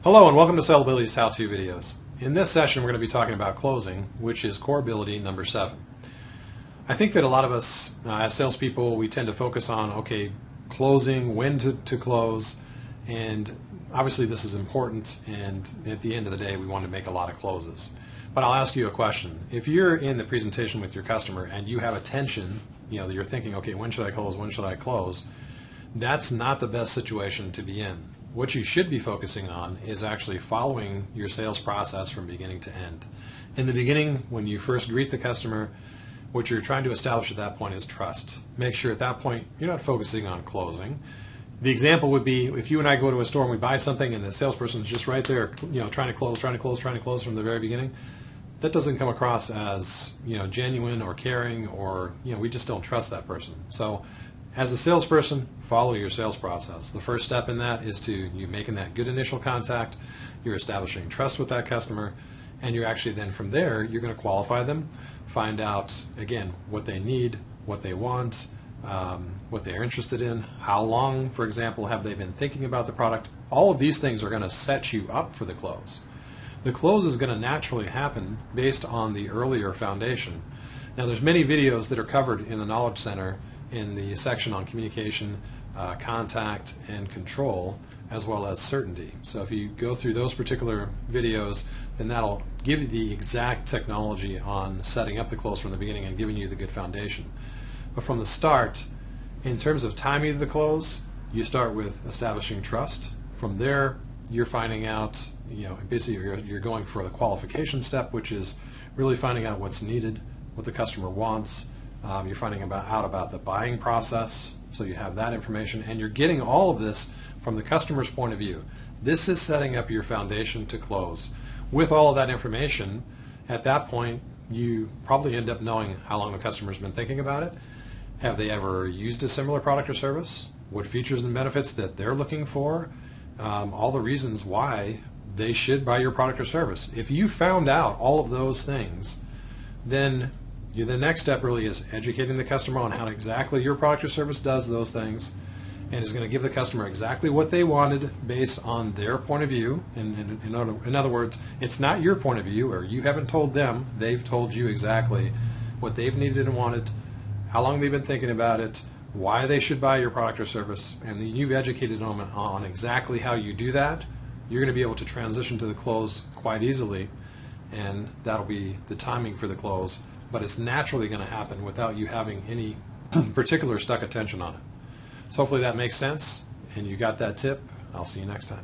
Hello and welcome to SELLability's how-to videos. In this session we're going to be talking about closing, which is core ability number 7. I think that a lot of us as salespeople, we tend to focus on, okay, closing, when to close, and obviously this is important, and at the end of the day we want to make a lot of closes. But I'll ask you a question. If you're in the presentation with your customer and you have a tension, that you're thinking, okay, when should I close, when should I close, that's not the best situation to be in. What you should be focusing on is actually following your sales process from beginning to end. In the beginning, when you first greet the customer, what you're trying to establish at that point is trust. Make sure at that point you're not focusing on closing. The example would be if you and I go to a store and we buy something and the salesperson is just right there, trying to close from the very beginning. That doesn't come across as genuine or caring, or we just don't trust that person. So as a salesperson, follow your sales process. The first step in that is you making that good initial contact, you're establishing trust with that customer, and you're actually then from there, you're going to qualify them, find out, again, what they need, what they want, what they're interested in, how long, for example, have they been thinking about the product. All of these things are going to set you up for the close. The close is going to naturally happen based on the earlier foundation. Now there's many videos that are covered in the Knowledge Center in the section on communication, contact, and control, as well as certainty. So if you go through those particular videos, then that'll give you the exact technology on setting up the close from the beginning and giving you the good foundation. But from the start, in terms of timing the close, you start with establishing trust. From there, you're finding out, basically you're going for the qualification step, which is really finding out what's needed, what the customer wants. You're finding out about the buying process, so you have that information, and you're getting all of this from the customer's point of view. This is setting up your foundation to close. With all of that information, at that point, you probably end up knowing how long the customer's been thinking about it. Have they ever used a similar product or service? What features and benefits that they're looking for? All the reasons why they should buy your product or service. If you found out all of those things, then the next step really is educating the customer on how exactly your product or service does those things, and is going to give the customer exactly what they wanted based on their point of view. In other words, it's not your point of view, or you haven't told them, they've told you exactly what they've needed and wanted, how long they've been thinking about it, why they should buy your product or service, and then you've educated them on exactly how you do that. You're going to be able to transition to the close quite easily, and that'll be the timing for the close. But it's naturally going to happen without you having any particular stuck attention on it. So hopefully that makes sense, and you got that tip. I'll see you next time.